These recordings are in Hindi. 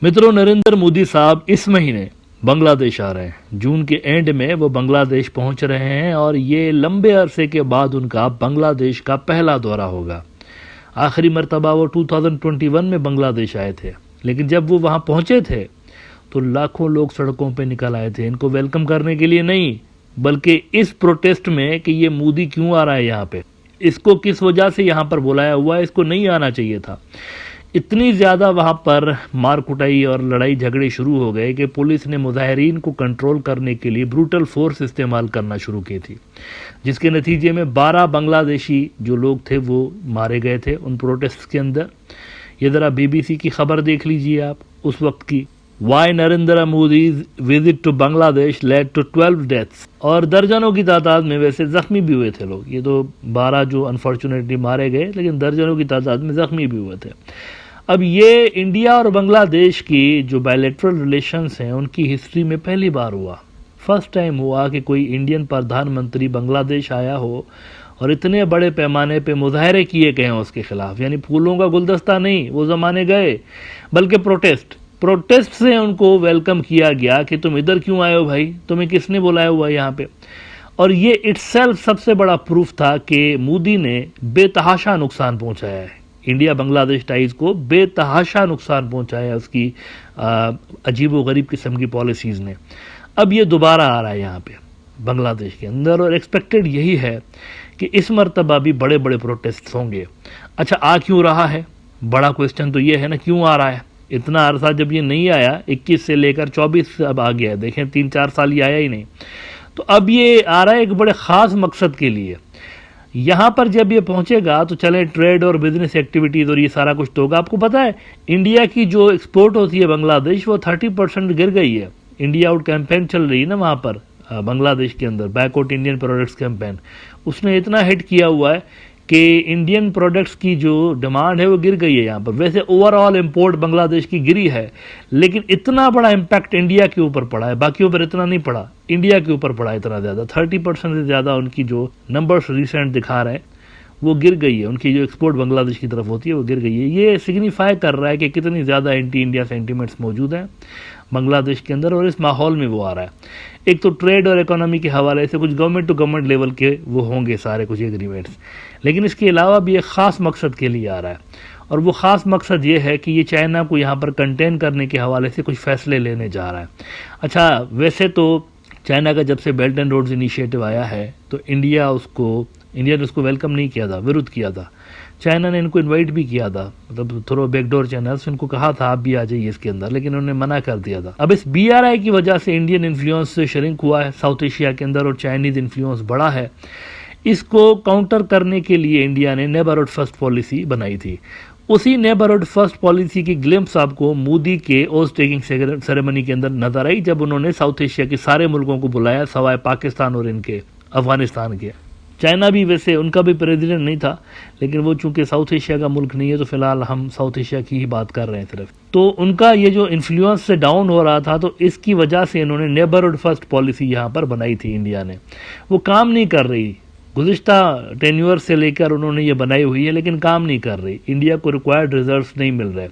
मित्रों, नरेंद्र मोदी साहब इस महीने बांग्लादेश आ रहे हैं। जून के एंड में वो बांग्लादेश पहुंच रहे हैं और ये लंबे अरसे के बाद उनका बांग्लादेश का पहला दौरा होगा। आखिरी मर्तबा वो 2021 में बांग्लादेश आए थे, लेकिन जब वो वहां पहुंचे थे तो लाखों लोग सड़कों पे निकल आए थे इनको वेलकम करने के लिए, नहीं बल्कि इस प्रोटेस्ट में कि ये मोदी क्यों आ रहा है यहाँ पे, इसको किस वजह से यहाँ पर बुलाया हुआ है, इसको नहीं आना चाहिए था। इतनी ज़्यादा वहाँ पर मार कुटाई और लड़ाई झगड़े शुरू हो गए कि पुलिस ने मुजाहिरीन को कंट्रोल करने के लिए ब्रूटल फोर्स इस्तेमाल करना शुरू की थी, जिसके नतीजे में 12 बांग्लादेशी जो लोग थे वो मारे गए थे उन प्रोटेस्ट के अंदर। ये ज़रा बीबीसी की खबर देख लीजिए आप उस वक्त की। Why Narendra Modi's visit to Bangladesh led to 12 deaths, और दर्जनों की तादाद में वैसे जख्मी भी हुए थे लोग। ये तो 12 जो अनफॉर्चुनेटली मारे गए, लेकिन दर्जनों की तादाद में जख्मी भी हुए थे। अब ये इंडिया और बांग्लादेश की जो बायलैटरल रिलेशंस हैं उनकी हिस्ट्री में पहली बार हुआ, फर्स्ट टाइम हुआ कि कोई इंडियन प्रधानमंत्री बांग्लादेश आया हो और इतने बड़े पैमाने पे मुजाहरे किए गए हैं उसके खिलाफ। यानी फूलों का गुलदस्ता नहीं, वो ज़माने गए, बल्कि प्रोटेस्ट से उनको वेलकम किया गया कि तुम इधर क्यों आए हो भाई, तुम्हें किसने बुलाया हुआ है यहाँ पे। और ये इटसेल्फ सबसे बड़ा प्रूफ था कि मोदी ने बेतहाशा नुकसान पहुंचाया है, इंडिया बांग्लादेश टाइज को बेतहाशा नुकसान पहुंचाया उसकी अजीब व गरीब किस्म की पॉलिसीज़ ने। अब ये दोबारा आ रहा है यहाँ पे बांग्लादेश के अंदर, और एक्सपेक्टेड यही है कि इस मरतबा भी बड़े बड़े प्रोटेस्ट होंगे। अच्छा, आ क्यों रहा है? बड़ा क्वेश्चन तो ये है ना, क्यों आ रहा है? इतना अरसा जब ये नहीं आया, 21 से लेकर 24 अब आ गया है, देखें 3-4 साल ये आया ही नहीं। तो अब ये आ रहा है एक बड़े ख़ास मकसद के लिए। यहाँ पर जब ये पहुँचेगा तो चले ट्रेड और बिजनेस एक्टिविटीज़ और ये सारा कुछ तो होगा। आपको पता है इंडिया की जो एक्सपोर्ट होती है बांग्लादेश, वो 30% गिर गई है। इंडिया आउट कैंपेन चल रही है ना वहाँ पर बांग्लादेश के अंदर, बैकआउट इंडियन प्रोडक्ट्स कैंपेन, उसने इतना हिट किया हुआ है कि इंडियन प्रोडक्ट्स की जो डिमांड है वो गिर गई है यहाँ पर। वैसे ओवरऑल इंपोर्ट बांग्लादेश की गिरी है, लेकिन इतना बड़ा इम्पैक्ट इंडिया के ऊपर पड़ा है, बाकियों पर इतना नहीं पड़ा, इंडिया के ऊपर पड़ा इतना ज़्यादा। 30% से ज़्यादा उनकी जो नंबर्स रिसेंट दिखा रहे हैं वो गिर गई है, उनकी जो एक्सपोर्ट बांग्लादेश की तरफ होती है वो गिर गई है। ये सिग्निफाई कर रहा है कि कितनी ज़्यादा एंटी इंडिया सेंटिमेंट्स मौजूद हैं बांग्लादेश के अंदर, और इस माहौल में वो आ रहा है। एक तो ट्रेड और इकोनॉमी के हवाले से कुछ गवर्नमेंट टू गवर्नमेंट लेवल के वो होंगे सारे कुछ एग्रीमेंट्स, लेकिन इसके अलावा भी एक ख़ास मकसद के लिए आ रहा है, और वो ख़ास मकसद ये है कि ये चाइना को यहाँ पर कंटेन करने के हवाले से कुछ फैसले लेने जा रहा है। अच्छा, वैसे तो चाइना का जब से बेल्ट एंड रोड्स इनिशिएटिव आया है तो इंडिया ने उसको वेलकम नहीं किया था, विरोध किया था। चाइना ने इनको इनवाइट भी किया था, मतलब थ्रो बैकडोर चैनल्स, इनको कहा था आप भी आ जाइए इसके अंदर, लेकिन उन्होंने मना कर दिया था। अब इस BRI की वजह से इंडियन इन्फ्लुएंस श्रिंक हुआ है साउथ एशिया के अंदर, और चाइनीज इन्फ्लुएंस बढ़ा है। इसको काउंटर करने के लिए इंडिया ने नेबरहुड फर्स्ट पॉलिसी बनाई थी। उसी नेबरहुड फर्स्ट पॉलिसी की ग्लिम्स आपको मोदी के ओथ टेकिंग सेरेमनी के अंदर नजर आई, जब उन्होंने साउथ एशिया के सारे मुल्कों को बुलाया सवाए पाकिस्तान और इनके अफगानिस्तान के। चाइना भी वैसे उनका भी प्रेसिडेंट नहीं था, लेकिन वो चूंकि साउथ एशिया का मुल्क नहीं है तो फिलहाल हम साउथ एशिया की ही बात कर रहे हैं सिर्फ। तो उनका ये जो इन्फ्लुएंस से डाउन हो रहा था, तो इसकी वजह से इन्होंने नेबरहुड फर्स्ट पॉलिसी यहाँ पर बनाई थी इंडिया ने। वो काम नहीं कर रही, गुज़िश्ता टेन्योर से लेकर उन्होंने ये बनाई हुई है, लेकिन काम नहीं कर रही, इंडिया को रिक्वायर्ड रिजल्ट्स नहीं मिल रहे।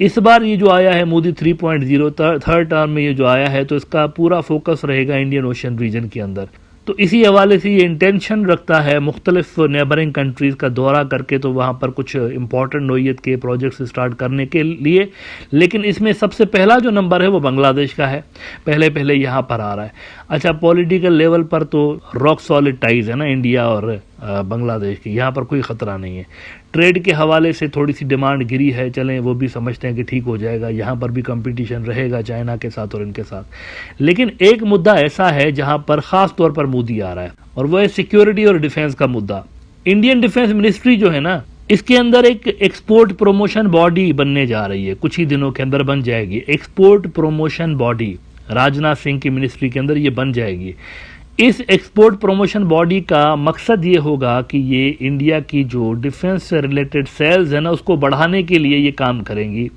इस बार ये जो आया है मोदी 3.0 थर्ड टर्म में ये जो आया है, तो इसका पूरा फोकस रहेगा इंडियन ओशन रीजन के अंदर। तो इसी हवाले से ये इंटेंशन रखता है मुख्तलिफ नेबरिंग कंट्रीज़ का दौरा करके, तो वहाँ पर कुछ इंपॉर्टेंट नोयत के प्रोजेक्ट्स स्टार्ट करने के लिए। लेकिन इसमें सबसे पहला जो नंबर है वो बांग्लादेश का है, पहले यहाँ पर आ रहा है। अच्छा, पॉलिटिकल लेवल पर तो रॉक सॉलिड टाइज है ना इंडिया और बांग्लादेश की, यहाँ पर कोई ख़तरा नहीं है। ट्रेड के हवाले से थोड़ी सी डिमांड गिरी है, चलें वो भी समझते हैं कि ठीक हो जाएगा, यहाँ पर भी कंपटीशन रहेगा चाइना के साथ और इनके साथ। लेकिन एक मुद्दा ऐसा है जहाँ पर ख़ास तौर पर मोदी आ रहा है, और वो है सिक्योरिटी और डिफेंस का मुद्दा। इंडियन डिफेंस मिनिस्ट्री जो है ना, इसके अंदर एक एक्सपोर्ट प्रमोशन बॉडी बनने जा रही है, कुछ ही दिनों के अंदर बन जाएगी। Export promotion body Rajnath Singh की मिनिस्ट्री के अंदर ये बन जाएगी। इस एक्सपोर्ट प्रमोशन बॉडी का मकसद ये होगा कि ये इंडिया की जो डिफेंस से रिलेटेड सेल्स है ना, उसको बढ़ाने के लिए ये काम करेंगी।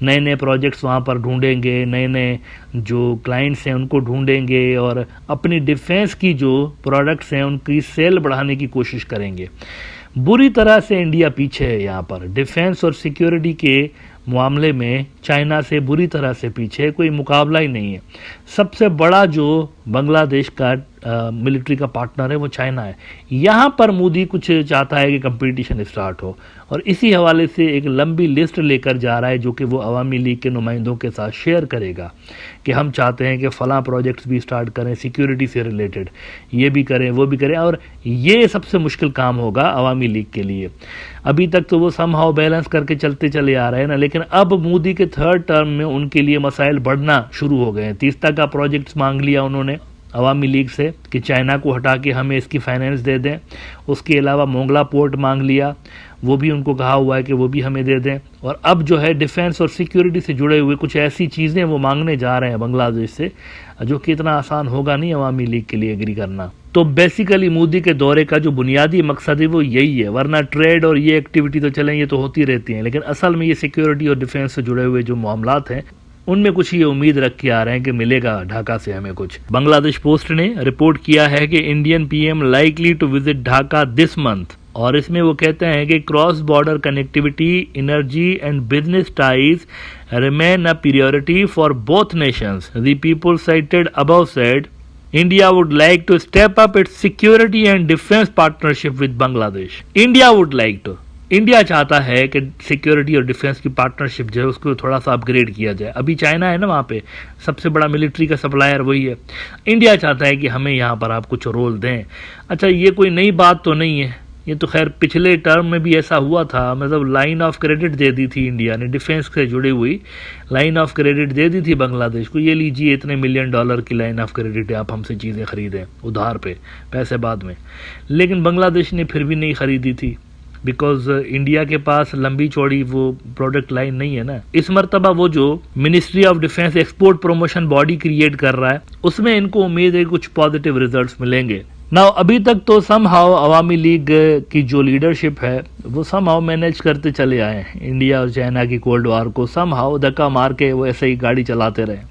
नए नए प्रोजेक्ट्स वहाँ पर ढूंढेंगे, नए नए जो क्लाइंट्स हैं उनको ढूंढेंगे, और अपनी डिफेंस की जो प्रोडक्ट्स हैं उनकी सेल बढ़ाने की कोशिश करेंगे। बुरी तरह से इंडिया पीछे है यहाँ पर, डिफेंस और सिक्योरिटी के मामले में चाइना से बुरी तरह से पीछे, कोई मुकाबला ही नहीं है। सबसे बड़ा जो बांग्लादेश का मिलिट्री का पार्टनर है वो चाइना है। यहाँ पर मोदी कुछ चाहता है कि कंपटीशन स्टार्ट हो, और इसी हवाले से एक लंबी लिस्ट लेकर जा रहा है जो कि वो अवामी लीग के नुमाइंदों के साथ शेयर करेगा कि हम चाहते हैं कि फ़लाँ प्रोजेक्ट्स भी स्टार्ट करें सिक्योरिटी से रिलेटेड, ये भी करें वो भी करें, और ये सबसे मुश्किल काम होगा अवामी लीग के लिए। अभी तक तो वो समहाउ बैलेंस करके चलते चले आ रहे हैं ना, लेकिन अब मोदी के थर्ड टर्म में उनके लिए मसाइल बढ़ना शुरू हो गए हैं। तीस्ता का प्रोजेक्ट्स मांग लिया उन्होंने अवामी लीग से कि चाइना को हटा के हमें इसकी फाइनेंस दे दें। उसके अलावा मोंगला पोर्ट मांग लिया, वो भी उनको कहा हुआ है कि वो भी हमें दे दें। और अब जो है डिफेंस और सिक्योरिटी से जुड़े हुए कुछ ऐसी चीज़ें वो मांगने जा रहे हैं बांग्लादेश से, जो कि इतना आसान होगा नहीं अवामी लीग के लिए एग्री करना। तो बेसिकली मोदी के दौरे का जो बुनियादी मकसद है वो यही है, वरना ट्रेड और ये एक्टिविटी तो चलें, ये तो होती रहती हैं, लेकिन असल में ये सिक्योरिटी और डिफेंस से जुड़े हुए जो मामलात हैं उनमें कुछ ये उम्मीद रख के आ रहे हैं कि मिलेगा ढाका से हमें कुछ। बांग्लादेश पोस्ट ने रिपोर्ट किया है कि Indian PM likely to visit Dhaka this month, और इसमें वो कहते हैं कि cross border connectivity, energy and business ties remain a priority for both nations. The people cited above said India would like to step up its security and defense partnership with Bangladesh. India चाहता है कि सिक्योरिटी और डिफेंस की पार्टनरशिप जो है उसको थोड़ा सा अपग्रेड किया जाए। अभी चाइना है ना वहाँ पे, सबसे बड़ा मिलिट्री का सप्लायर वही है। इंडिया चाहता है कि हमें यहाँ पर आप कुछ रोल दें। अच्छा, ये कोई नई बात तो नहीं है, ये तो खैर पिछले टर्म में भी ऐसा हुआ था। मतलब लाइन ऑफ क्रेडिट दे दी थी इंडिया ने, डिफेंस से जुड़ी हुई लाइन ऑफ क्रेडिट दे दी थी बांग्लादेश को, ये लीजिए इतने $1 मिलियन की लाइन ऑफ क्रेडिट है, आप हमसे चीज़ें खरीदें उधार पे, पैसे बाद में। लेकिन बांग्लादेश ने फिर भी नहीं खरीदी थी, बिकॉज इंडिया के पास लंबी चौड़ी वो प्रोडक्ट लाइन नहीं है ना। इस मरतबा वो जो ministry of defence export promotion body create कर रहा है, उसमें इनको उम्मीद है कुछ पॉजिटिव रिजल्ट्स मिलेंगे। नाउ अभी तक तो समहाउ अवामी लीग की जो लीडरशिप है वो समहाउ मैनेज करते चले आए हैं इंडिया और चाइना की कोल्ड वार को, समहाउ धक्का मार के वो ऐसे ही गाड़ी चलाते रहे।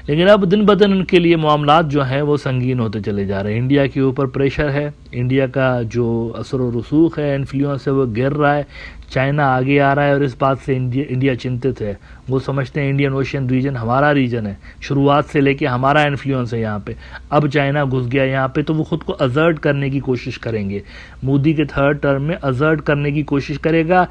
लेकिन अब दिन ब दिन उनके लिए मामलात जो हैं वो संगीन होते चले जा रहे हैं। इंडिया के ऊपर प्रेशर है, इंडिया का जो असर व रसूख है, इन्फ्लुएंस है, वो गिर रहा है। चाइना आगे आ रहा है और इस बात से इंडिया चिंतित है। वो समझते हैं इंडियन ओशियन रीजन हमारा रीजन है, शुरुआत से लेके हमारा इन्फ्लुएंस है यहाँ पे। अब चाइना घुस गया यहाँ पे तो वो खुद को असर्ट करने की कोशिश करेंगे। मोदी के थर्ड टर्म में असर्ट करने की कोशिश करेगा।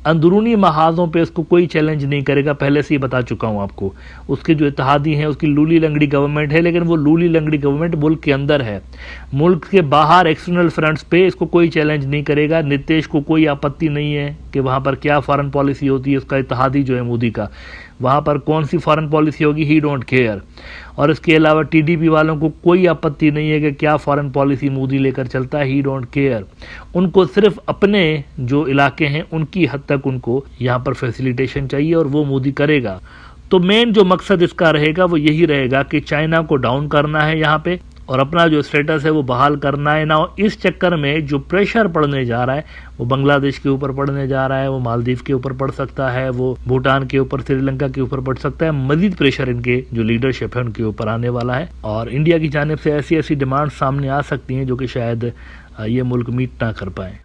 अंदरूनी महाजों पे उसको कोई चैलेंज नहीं करेगा, पहले से ही बता चुका हूँ आपको। उसके जो इत्तेहादी हैं उसकी लूली लंगड़ी गवर्नमेंट है, लेकिन वो लूली लंगड़ी गवर्नमेंट मुल्क के अंदर है। मुल्क के बाहर एक्सटर्नल फ्रंट्स पे इसको कोई चैलेंज नहीं करेगा। नीतीश को कोई आपत्ति नहीं है कि वहाँ पर क्या फॉरेन पॉलिसी होती है उसका इत्तेहादी जो है मोदी का, वहाँ पर कौन सी फॉरेन पॉलिसी होगी, ही डोंट केयर। और इसके अलावा टीडीपी वालों को कोई आपत्ति नहीं है कि क्या फॉरेन पॉलिसी मोदी लेकर चलता है, ही डोंट केयर। उनको सिर्फ अपने जो इलाके हैं उनकी हद तक उनको यहाँ पर फैसिलिटेशन चाहिए और वो मोदी करेगा। तो मेन जो मकसद इसका रहेगा वो यही रहेगा कि चाइना को डाउन करना है यहाँ पे और अपना जो स्टेटस है वो बहाल करना है ना। इस चक्कर में जो प्रेशर पड़ने जा रहा है वो बांग्लादेश के ऊपर पड़ने जा रहा है, वो मालदीव के ऊपर पड़ सकता है, वो भूटान के ऊपर, श्रीलंका के ऊपर पड़ सकता है। मजीद प्रेशर इनके जो लीडरशिप है उनके ऊपर आने वाला है और इंडिया की जानिब से ऐसी ऐसी डिमांड सामने आ सकती हैं जो कि शायद ये मुल्क मीट ना कर पाए।